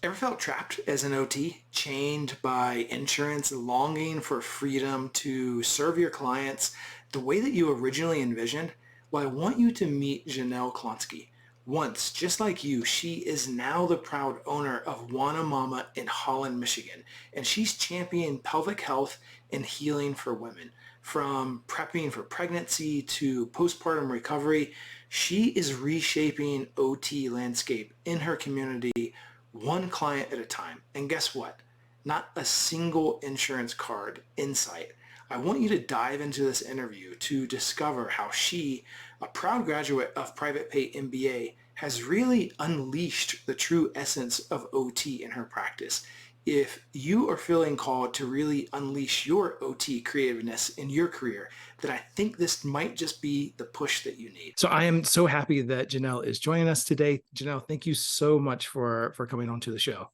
Ever felt trapped as an OT, chained by insurance, longing for freedom to serve your clients the way that you originally envisioned? Well, I want you to meet Janelle Kloske. Once, just like you, she is now the proud owner of Wana Mama in Holland, Michigan, and she's championing pelvic health and healing for women. From prepping for pregnancy to postpartum recovery, she is reshaping OT landscape in her community one client at a time. And guess what? Not a single insurance card in sight. I want you to dive into this interview to discover how she, a proud graduate of Private Pay MBA, has really unleashed the true essence of OT in her practice. If you are feeling called to really unleash your OT creativeness in your career, then I think this might just be the push that you need. So I am so happy that Janelle is joining us today. Janelle, thank you so much for coming onto the show.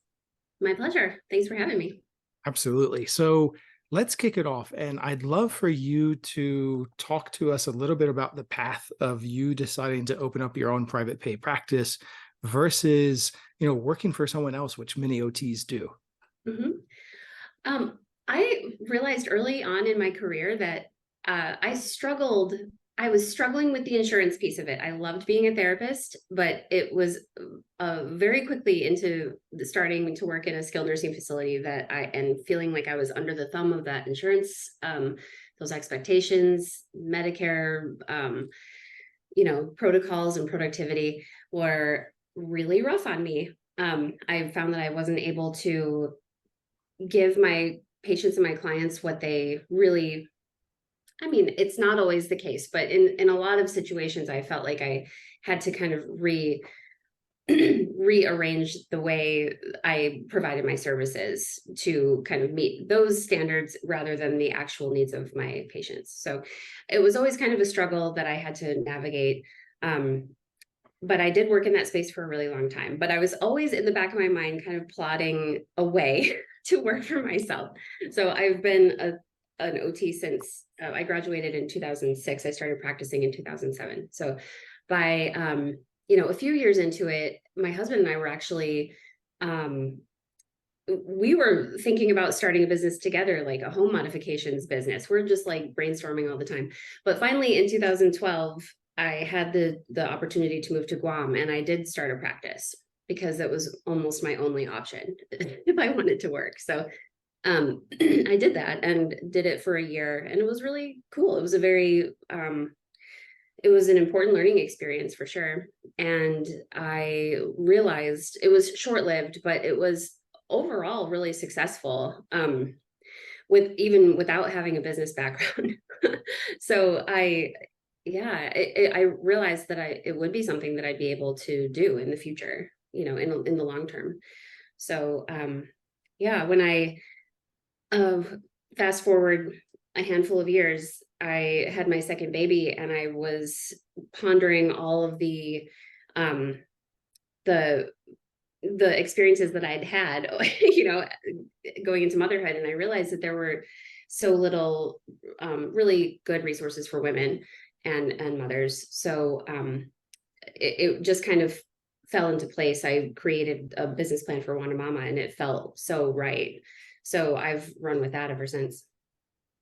My pleasure. Thanks for having me. Absolutely. So let's kick it off. And I'd love for you to talk to us a little bit about the path of you deciding to open up your own private pay practice versus, working for someone else, which many OTs do. hmm I realized early on in my career that I was struggling with the insurance piece of it. I loved being a therapist, but it was very quickly into starting to work in a skilled nursing facility and feeling like I was under the thumb of that insurance, those expectations, Medicare, protocols and productivity were really rough on me. I found that I wasn't able to give my patients and my clients what they really, it's not always the case, but in a lot of situations, I felt like I had to kind of rearrange the way I provided my services to kind of meet those standards rather than the actual needs of my patients. So it was always kind of a struggle that I had to navigate. But I did work in that space for a really long time. But I was always in the back of my mind kind of plotting a way to work for myself. So I've been an OT since I graduated in 2006. I started practicing in 2007. So by a few years into it, my husband and I were actually we were thinking about starting a business together, like a home modifications business. We're just like brainstorming all the time. But finally in 2012, I had the opportunity to move to Guam, and I did start a practice because that was almost my only option if I wanted to work. So I did that and did it for a year, and it was really cool. It was it was an important learning experience for sure. And I realized it was short-lived, but it was overall really successful, without having a business background. So I realized that it would be something that I'd be able to do in the future, in the long term. So when I fast forward a handful of years, I had my second baby, and I was pondering all of um, the experiences that I'd had, going into motherhood, and I realized that there were so little really good resources for women and mothers. So it just kind of fell into place. I created a business plan for Wana Mama, and it felt so right. So I've run with that ever since.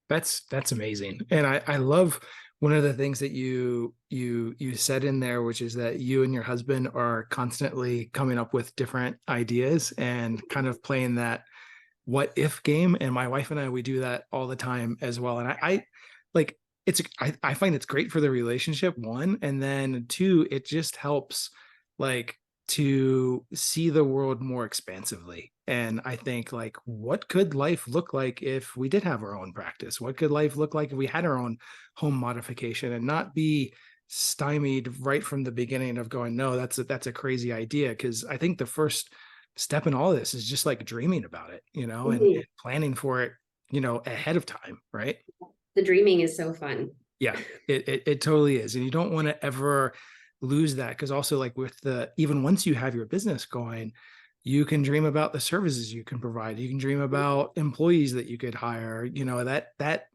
That's amazing. And I love one of the things that you said in there, which is that you and your husband are constantly coming up with different ideas and kind of playing that what if game. And my wife and I, we do that all the time as well. And I like I find it's great for the relationship, one, and then two, it just helps like to see the world more expansively. And I think like, what could life look like if we did have our own practice? What could life look like if we had our own home modification and not be stymied right from the beginning of going, no, that's a crazy idea. Because I think the first step in all this is just like dreaming about it, Mhm. and planning for it, ahead of time, right? The dreaming is so fun. Yeah, it totally is. And you don't want to ever lose that, because also like with even once you have your business going, you can dream about the services you can provide. You can dream about employees that you could hire, that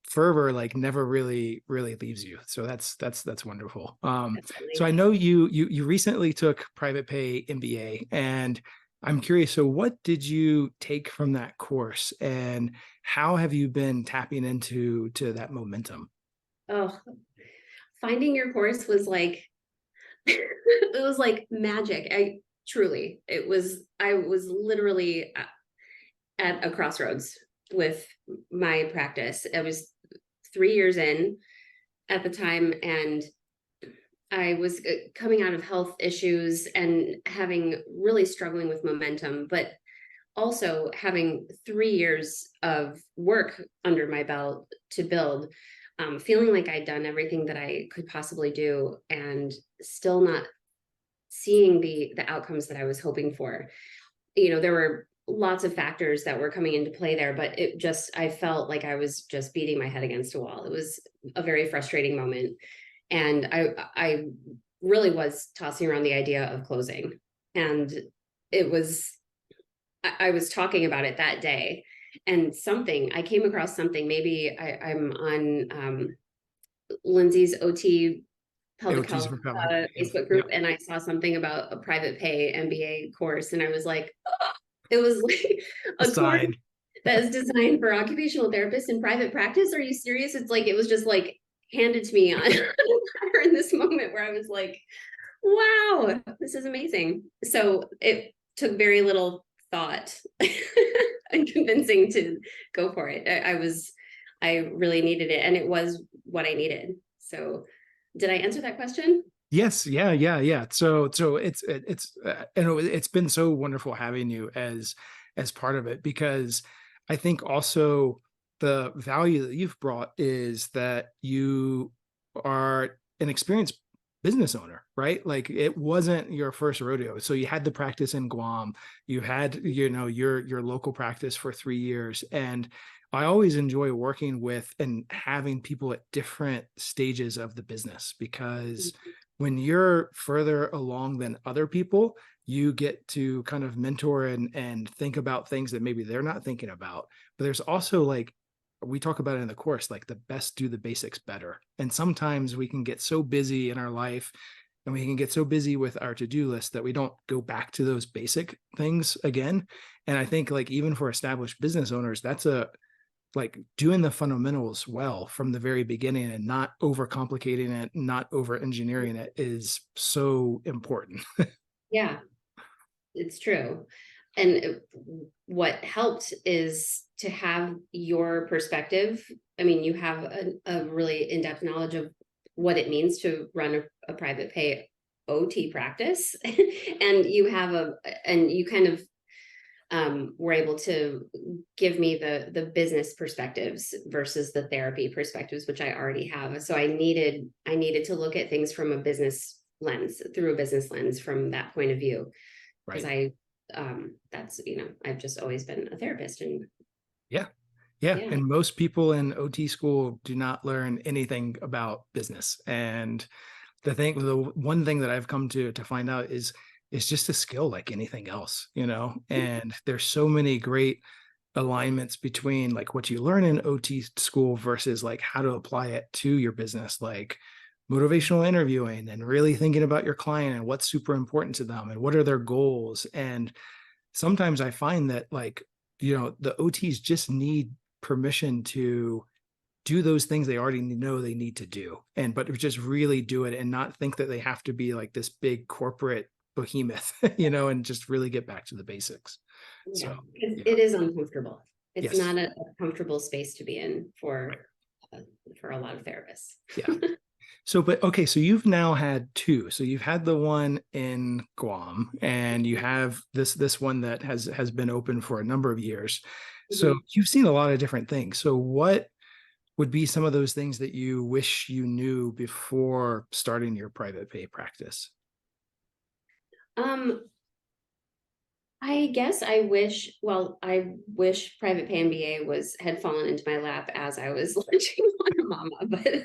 fervor like never really leaves you. So that's wonderful. So Definitely. I know you recently took Private Pay MBA, and I'm curious. So what did you take from that course and how have you been tapping into that momentum? Oh, finding your course was like it was like magic. I was literally at a crossroads with my practice. I was 3 years in at the time, and I was coming out of health issues and having really struggling with momentum, but also having 3 years of work under my belt to build, feeling like I'd done everything that I could possibly do, and still not seeing the outcomes that I was hoping for. There were lots of factors that were coming into play there, but I felt like I was just beating my head against a wall. It was a very frustrating moment. And I really was tossing around the idea of closing. And it was, I was talking about it that day, and I came across something, maybe I'm on Lindsay's OT pelvic AOTs health for pelvic. Yeah. Facebook Yeah. group, and I saw something about a private pay MBA course, and I was like, oh, it was like A a course sign. that is designed for occupational therapists in private practice. Are you serious? It's like it was just like handed to me on in this moment where I was like, wow, this is amazing. So it took very little thought and convincing to go for it. I really needed it, and it was what I needed. So did I answer that question? Yes, yeah, yeah, yeah. So it's and it's been so wonderful having you as part of it because I think also the value that you've brought is that you are an experienced business owner, right? Like it wasn't your first rodeo. So you had the practice in Guam, you had, your local practice for 3 years. And I always enjoy working with and having people at different stages of the business because when you're further along than other people, you get to kind of mentor and think about things that maybe they're not thinking about. But there's also like we talk about it in the course, like the best do the basics better. And sometimes we can get so busy in our life and we can get so busy with our to-do list that we don't go back to those basic things again. And I think like even for established business owners, that's a like doing the fundamentals well from the very beginning and not overcomplicating it, not over engineering it is so important. Yeah, it's true. And what helped is to have your perspective. I mean, you have a really in-depth knowledge of what it means to run a private pay OT practice, and you kind of were able to give me the business perspectives versus the therapy perspectives, which I already have. So I needed to look at things from a business lens, through a business lens, from that point of view, because Right. that's, I've just always been a therapist, and Yeah. Yeah. yeah. And most people in OT school do not learn anything about business. And the one thing that I've come to find out is it's just a skill like anything else, and there's so many great alignments between like what you learn in OT school versus like how to apply it to your business, like motivational interviewing and really thinking about your client and what's super important to them and what are their goals. And sometimes I find that like, the OTs just need permission to do those things they already know they need to do but just really do it and not think that they have to be like this big corporate behemoth and just really get back to the basics. Yeah, So because yeah. it is uncomfortable. It's Yes. not a comfortable space to be in Right. uh, for a lot of therapists. Yeah. So but okay, so you've now had two. So you've had the one in Guam and you have this one that has been open for a number of years. So Mhm. you've seen a lot of different things. So what would be some of those things that you wish you knew before starting your private pay practice? Um, I guess I wish Private Pay MBA had fallen into my lap as I was launching Wana Mama, but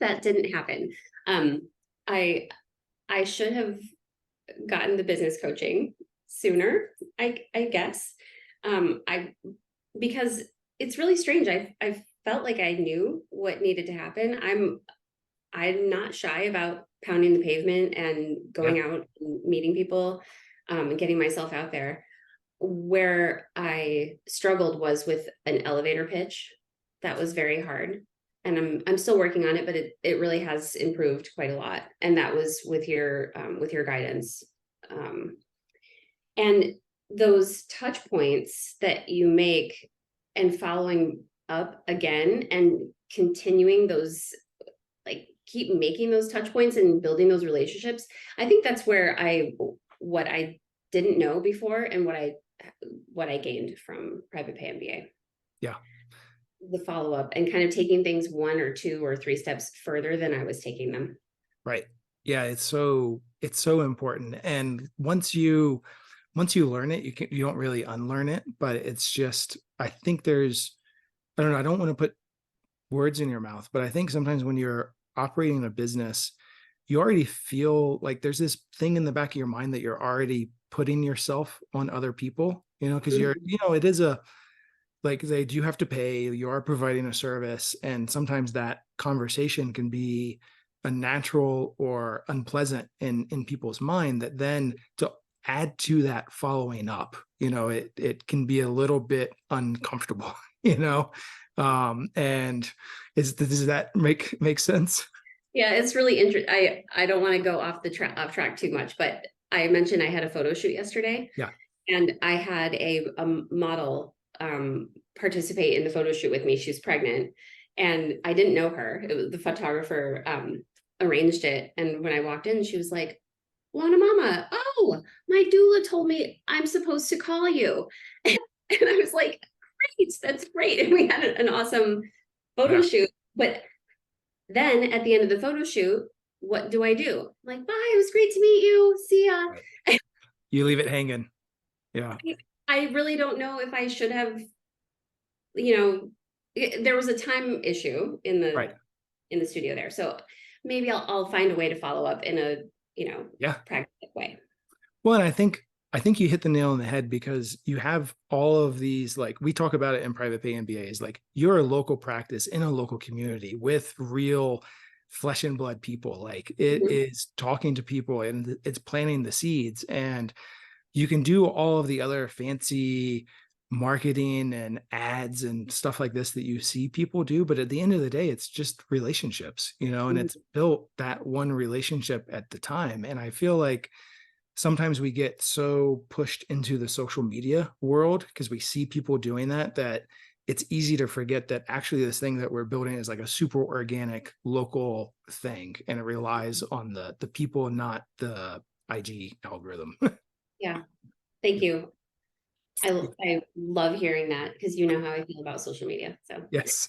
that didn't happen. Um, I I should have gotten the business coaching sooner, I guess. I Because it's really strange. I felt like I knew what needed to happen. I'm not shy about pounding the pavement and Yeah. going out and meeting people. and getting myself out there. Where I struggled was with an elevator pitch. That was very hard. And I'm still working on it, but it really has improved quite a lot. And that was with your guidance. Um, and those touch points that you make and following up again and continuing those, like keep making those touch points and building those relationships. I think that's where what I didn't know before and what I gained from Private Pay MBA. Yeah. The follow up and kind of taking things one or two or three steps further than I was taking them. Right. Yeah, it's so important. And once you learn it, you don't really unlearn it, but it's just, I think I don't know, I don't want to put words in your mouth, but I think sometimes when you're operating a business, you already feel like there's this thing in the back of your mind that you're already putting yourself on other people, because Mhm. it is a, like they do have to pay, you are providing a service, and sometimes that conversation can be a natural or unpleasant in people's mind, that then to add to that following up, it can be a little bit uncomfortable. And does that make sense? Yeah, it's really interesting. I don't want to go off track too much, but I mentioned I had a photo shoot yesterday, Yeah. and I had a model participate in the photo shoot with me. She was pregnant, and I didn't know her. It was the photographer arranged it, and when I walked in, she was like, "Wana Mama, oh, my doula told me I'm supposed to call you," and I was like, "Great, that's great!" And we had an awesome photo Yeah. shoot, but then at the end of the photo shoot, what do I do? I'm like, bye, it was great to meet you. See ya. Right. You leave it hanging. Yeah. I really don't know if I should have, you know, there was a time issue Right. in the studio there. So maybe I'll find a way to follow up in a, Yeah. pragmatic way. Well, and I think you hit the nail on the head, because you have all of these, like we talk about it in Private Pay MBAs, like you're a local practice in a local community with real flesh and blood people. Like it Mhm. is talking to people and it's planting the seeds. And you can do all of the other fancy marketing and ads and stuff like this that you see people do, but at the end of the day, it's just relationships, and it's built that one relationship at the time. And I feel like sometimes we get so pushed into the social media world because we see people doing that it's easy to forget that actually this thing that we're building is like a super organic local thing, and it relies on the people, not the IG algorithm. Yeah. Thank you. I love hearing that because you know how I feel about social media. So Yes.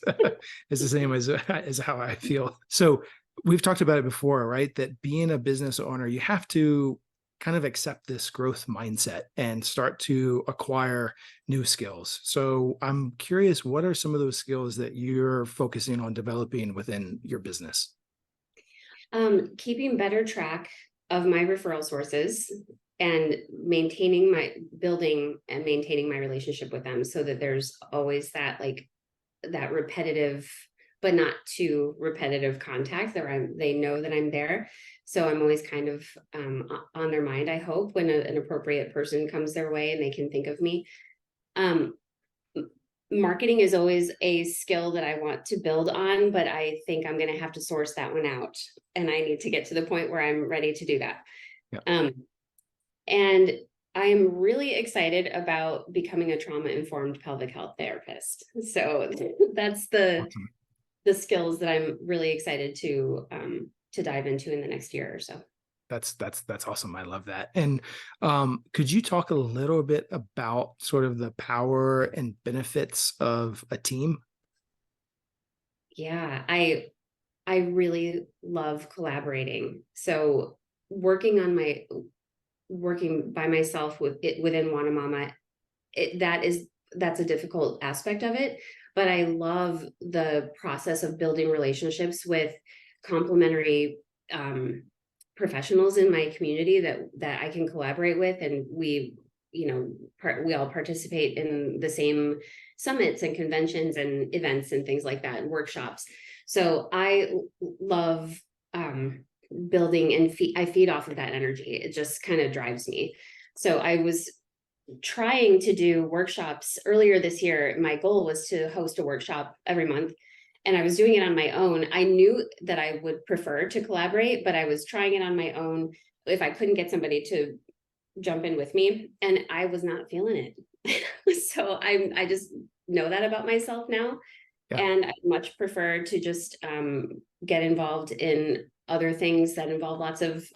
It's the same as how I feel. So we've talked about it before, right? That being a business owner, you have to kind of accept this growth mindset and start to acquire new skills. So I'm curious, what are some of those skills that you're focusing on developing within your business? keeping better track of my referral sources and maintaining my building and maintaining my relationship with them so that there's always that like that repetitive but not too repetitive contact that they know that I'm there. So I'm always kind of on their mind, I hope, when an appropriate person comes their way and they can think of me. um, Marketing is always a skill that I want to build on, but I think I'm going to have to source that one out. And I need to get to the point where I'm ready to do that. Yeah. Um, and I am really excited about becoming a trauma informed pelvic health therapist. So that's Awesome. the skills that I'm really excited to dive into in the next year or so. That's awesome. I love that. And could you talk a little bit about sort of the power and benefits of a team? Yeah, I really love collaborating. So working by myself with it within Wana Mama, that's a difficult aspect of it. But I love the process of building relationships with complementary um, professionals in my community that I can collaborate with, and we all participate in the same summits and conventions and events and things like that and workshops. So I love building and I feed off of that energy. It just kind of drives me. So I was trying to do workshops earlier this year. My goal was to host a workshop every month, and I was doing it on my own. I knew that I would prefer to collaborate, but I was trying it on my own if I couldn't get somebody to jump in with me, and I was not feeling it. So I just know that about myself now, Yeah. and I much prefer to just get involved in other things that involve lots of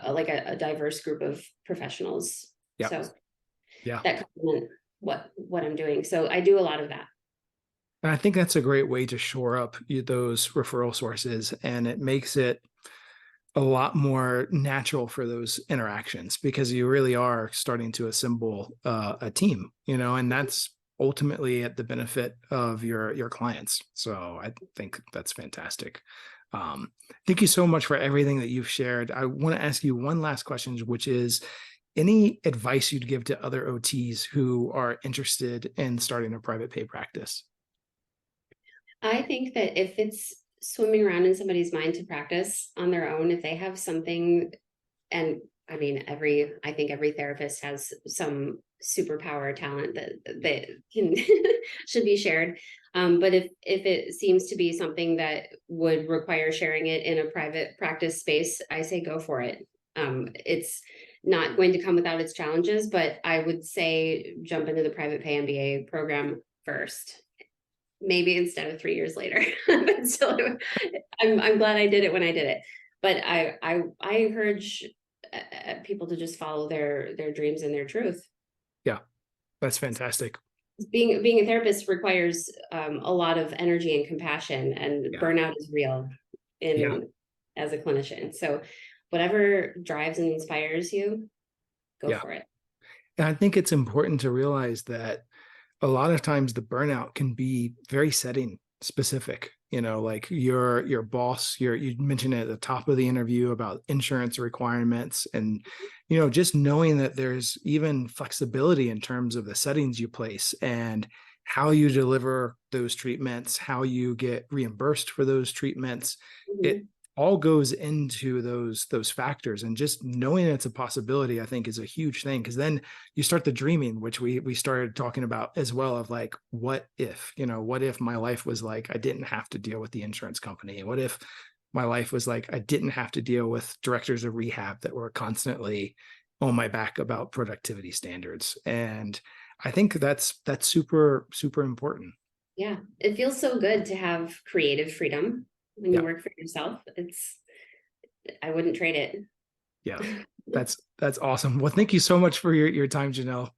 like a diverse group of professionals. Yeah. So Yeah. that complement what I'm doing. So I do a lot of that. And I think that's a great way to shore up those referral sources, and it makes it a lot more natural for those interactions because you really are starting to assemble a team, and that's ultimately at the benefit of your clients. So I think that's fantastic. Thank you so much for everything that you've shared. I want to ask you one last question, which is any advice you'd give to other OTs who are interested in starting a private pay practice? I think that if it's swimming around in somebody's mind to practice on their own, if they have something, and I mean, I think every therapist has some superpower talent that can should be shared. But if it seems to be something that would require sharing it in a private practice space, I say go for it. It's not going to come without its challenges, but I would say jump into the private pay MBA program first, maybe instead of 3 years later. But still, I'm glad I did it when I did it. But I encourage people to just follow their dreams and their truth. Yeah, that's fantastic. Being a therapist requires a lot of energy and compassion, and Yeah. burnout is real Yeah. in as a clinician. So whatever drives and inspires you, go Yeah. for it. And I think it's important to realize that a lot of times the burnout can be very setting specific, like your boss, you mentioned at the top of the interview about insurance requirements, and just knowing that there's even flexibility in terms of the settings you place and how you deliver those treatments, how you get reimbursed for those treatments. It Mhm. all goes into those factors, and just knowing it's a possibility, I think, is a huge thing, because then you start the dreaming, which we started talking about as well, of like, what if my life was like I didn't have to deal with the insurance company? What if my life was like I didn't have to deal with directors of rehab that were constantly on my back about productivity standards? And I think that's super, super important. Yeah, it feels so good to have creative freedom when you Yeah. work for yourself. I wouldn't trade Yeah. it. That's awesome. Well, thank you so much for your time, Janelle.